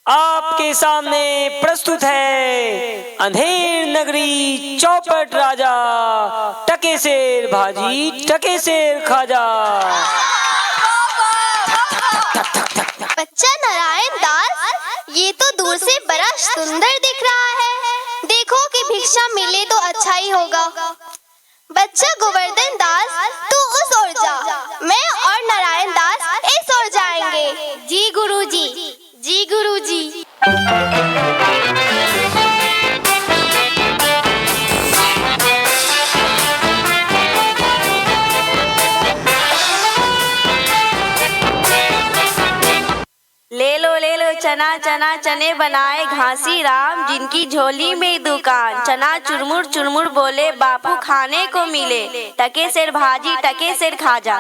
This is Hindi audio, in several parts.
आपके सामने प्रस्तुत है अंधेर नगरी चौपट राजा टकेसेर भाजी टकेसेर खाजा। बच्चा नारायण दास, ये तो दूर से बड़ा सुंदर दिख रहा है। देखो कि भिक्षा मिले तो अच्छा ही होगा। बच्चा गोवर्धन दास, तू उस ओर जा, मैं और नारायण दास इस ओर जाएंगे। जी गुरुजी, जी गुरुजी। ले लो चना चना चने बनाए घासी राम, जिनकी झोली में दुकान। चना चुरमुर चुरमुर बोले बापू खाने को मिले, टके सेर भाजी टके सेर खाजा।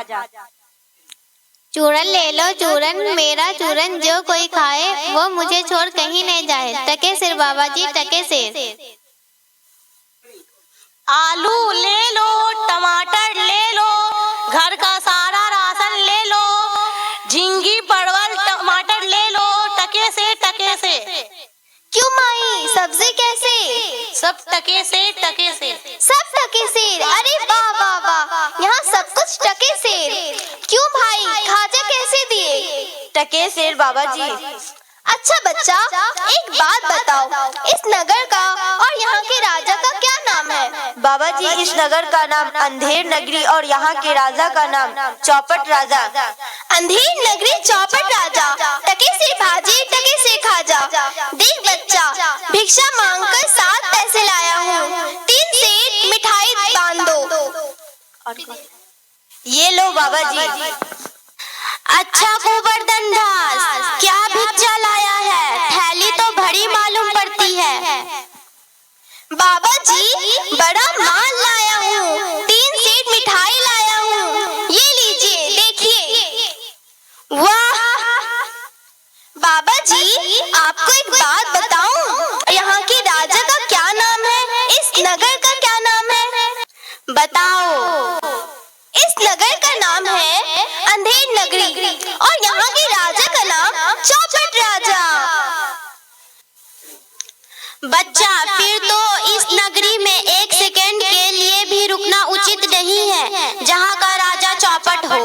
चूरन ले लो चूरन, मेरा चूरन जो कोई खाए वो मुझे छोड़ कहीं नहीं जाए। टके सिर बाबा जी टके सिर। आलू ले लो, टमाटर ले लो, घर का सारा राशन ले लो, झींगी परवल टमाटर ले लो, टके से टके से। क्यों माई, सब्जी कैसे? सब टके से टके से। सब टके से। अरे वाह वाह वाह, यहाँ सब कुछ टके से। क्यों भाई, खाजा कैसे दिए? टके सेर बाबा जी। अच्छा बच्चा, एक बात बताओ, इस नगर का और यहाँ के राजा का क्या नाम है? बाबा जी, इस नगर का नाम अंधेर नगरी और यहाँ के राजा का नाम चौपट राजा। अंधेर नगरी चौपट राजा, टके से भाजी टके से खाजा। देख बच्चा, भिक्षा मांगकर 7 पैसे लाया हूँ, 3 सेठ मिठाई बांध दो। ये लो बाबा जी। अच्छा गोवर्धन दास, क्या भिक्षा लाया है? थैली तो भरी मालूम पड़ती है। बाबा जी, बड़ा माल लाया हूँ, 3 सेठ मिठाई लाया हूँ, ये लीजिए देखिए। वाह बाबा जी, आपको एक बात बताऊं, यहाँ के राजा का क्या नाम है? इस नगर का क्या नाम है? बताओ। इस नगर का नाम है अंधेर नगरी और यहाँ के राजा का नाम चौपट राजा। बच्चा, फिर तो इस नगरी में 1 सेकंड के लिए भी रुकना उचित नहीं है, जहाँ का राजा चौपट हो।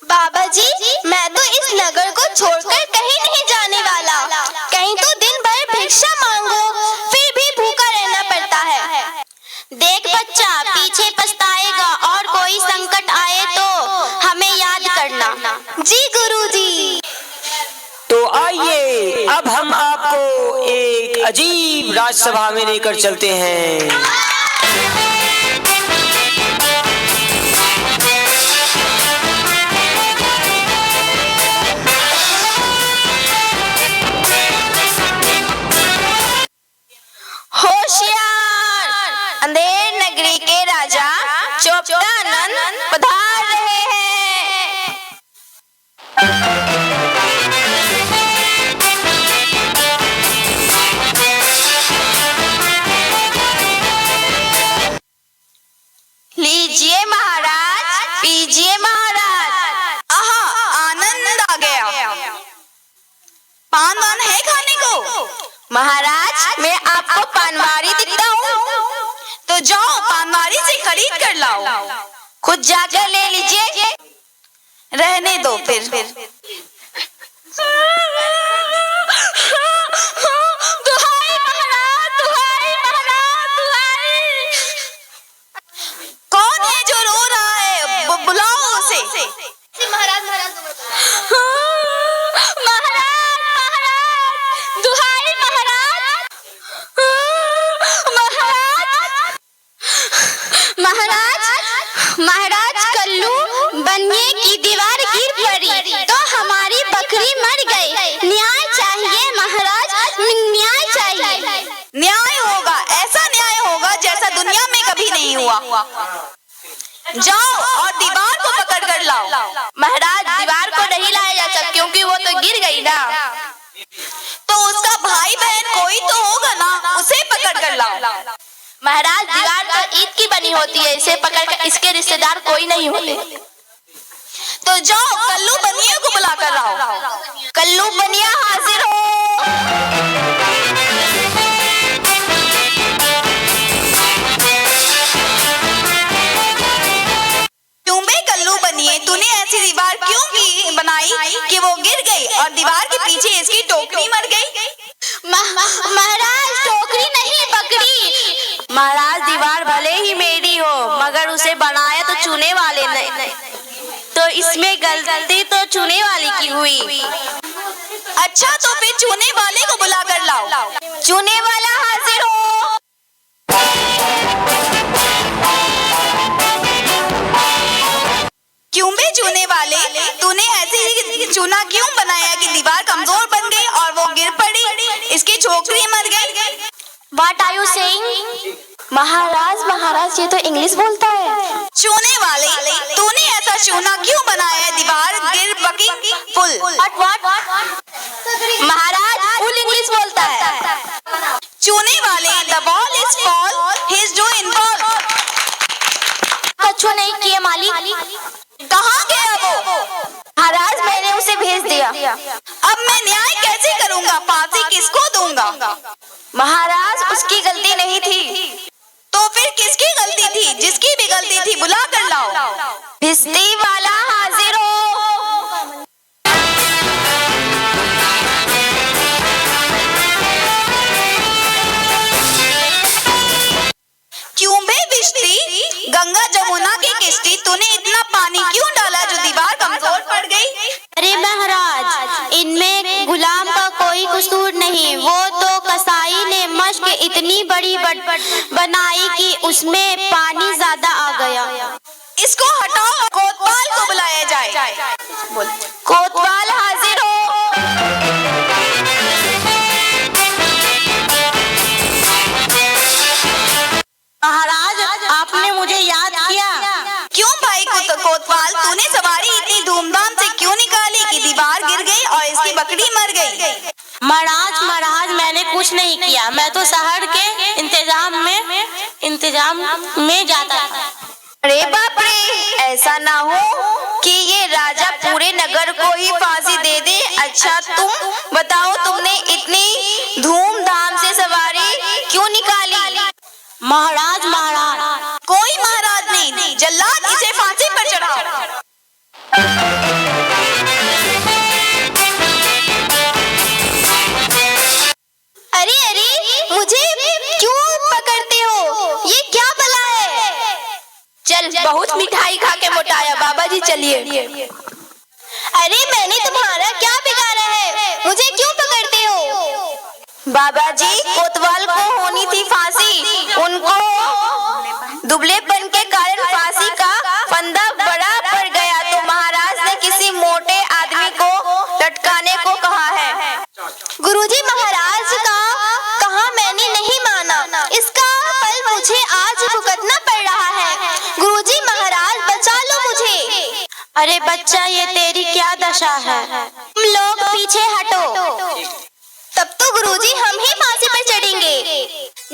बाबा जी, मैं तो इस नगर को छोड़कर कहीं नहीं जाने वाला। कहीं तो दिन भर भिक्षा मांगो, फिर भी भूखा रहना पड़ता है। देख बच्चा, पीछे पछताएगा और कोई संकट आए तो हमें याद करना। जी गुरुजी। तो आइए अब हम आपको एक अजीब राजसभा में लेकर चलते हैं। होशियार, अंधेर नगरी के राजा चोपटानंद पधार रहे हैं। लीजिए महाराज, पीजिए महाराज। आहा, आनंद आ गया। पान वान है खाने को? महाराज, मैं आपको पानवारी दिखता हूँ, तो जाओ पानवारी से खरीद कर लाओ। खुद जाकर ले लीजिए। रहने दो फिर। दुहाई महाराज, दुहाई महाराज, दुहाई। कौन है जो रो रहा है? बुलाओ उसे। महाराज महाराज दुहाई महाराज। महाराज कल्लू बनिए की दीवार गिर पड़ी तो हमारी बकरी मर गई। न्याय चाहिए महाराज, न्याय चाहिए। न्याय होगा, ऐसा न्याय होगा जैसा दुनिया में कभी नहीं हुआ। जाओ और दीवार को पकड़ कर लाओ। महाराज, दीवार को नहीं लाया जा सकता क्योंकि वो तो गिर गई ना। तो उसका भाई बहन कोई तो होगा ना, उसे पकड़ कर लाओ। महाराज, दीवार तो ईंट की बनी होती है, इसे पकड़कर इसके रिश्तेदार कोई नहीं होते। तो जाओ कल्लू बनिया को बुला कर लाओ। कल्लू बनिया हाजिर हो। वो गिर गई और दीवार के पीछे इसकी टोकरी मर गई। महाराज टोकरी नहीं बकरी। महाराज दीवार भले ही मेरी हो मगर उसे बनाया तो चुने वाले ने, तो इसमें गलती तो चुने वाले की हुई। अच्छा तो फिर चुने वाले को बुला कर लाओ। चुने वाला हाजिर हो। क्यों बे चुने वाले, तूने ऐसे ही चूना क्यों बनाया कि दीवार कमजोर बन गई और वो गिर पड़ी, इसकी छोकरी मर गई। What are you saying? महाराज ये तो इंग्लिश बोलता है। चूने वाले, तूने ऐसा चूना क्यों बनाया, दीवार गिर पकी फुल। महाराज फुल इंग्लिश बोलता है। चूने वाले, the ball is fall, he's doing ball। कछु नहीं किए मालिक। कहाँ गया वो? महाराज मैंने उसे भेज दिया। अब मैं न्याय कैसे करूँगा, फांसी किसको दूंगा? महाराज उसकी गलती नहीं थी। तो फिर किसकी गलती थी? जिसकी भी गलती थी बुला कर लाओ। भिस्ती वाला हाजिर हो। क्यों बे बिश्ती, गंगा जमुना की किश्ती, तूने इतना पानी क्यों डाला जो दीवार कमजोर पड़ गई? अरे महाराज इनमें गुलाम का कोई कसूर नहीं, वो तो कसाई ने मश्क इतनी बड़ी बनाई कि उसमें पानी ज्यादा आ गया। इसको हटाओ, कोतवाल को बुलाया जाए। बोल। कोतवाल हाजिर हो। महाराज आपने मुझे याद किया। क्यों भाई कोतवाल, तूने सवारी इतनी धूमधाम से क्यों निकाली कि दीवार गिर गई और इसकी बकरी मर गई? महाराज मैंने कुछ नहीं किया, मैं तो शहर के इंतजाम में जाता था। अरे बाप रे, ऐसा ना हो कि ये राजा पूरे नगर को ही फांसी दे दे। अच्छा तुम बताओ, तुमने इतनी धूमधाम से सवारी क्यों निकाली? महाराज कोई महाराज नहीं, जल्लाद इसे फांसी पर चढ़ाओ। अरे मुझे क्यों पकड़ते हो? ये क्या बला है? चल बहुत मिठाई खा के मोटाया। बाबा जी चलिए। अरे मैंने तुम्हारा क्या बिगाड़ा है, मुझे क्यों पकड़ते हो? बाबा जी कोतवाल को होनी थी फांसी, उनको दुबलेपन के कारण फांसी का फंदा बड़ा पड़ गया तो महाराज ने किसी मोटे आदमी को लटकाने को कहा है। गुरुजी महाराज का कहा मैंने नहीं माना, इसका फल मुझे आज भुगतना पड़ रहा है। गुरुजी महाराज बचा लो मुझे। अरे बच्चा ये तेरी क्या दशा है? तुम लोग पीछे हटो। तब तो गुरुजी हम ही फांसी पर चढ़ेंगे।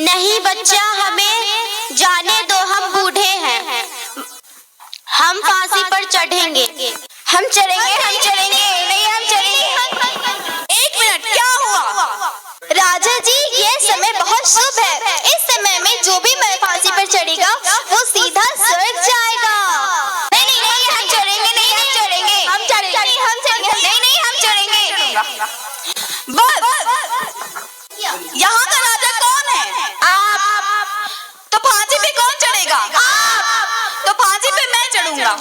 नहीं बच्चा, हमें जाने दो, हम बूढ़े हैं, हम फांसी पर चढ़ेंगे। हम चढ़ेंगे। नहीं हम चढ़ेंगे। एक मिनट, क्या हुआ? राजा जी ये समय बहुत शुभ है, इस समय में जो भी मैं फांसी पर चढ़ेगा वो सीधा स्वर्ग जाएगा। नहीं हम चढ़ेंगे। बस, यहाँ का राजा कौन है? आप। तो फांसी पे कौन चढ़ेगा? आप। तो फांसी पे मैं चढ़ूंगा।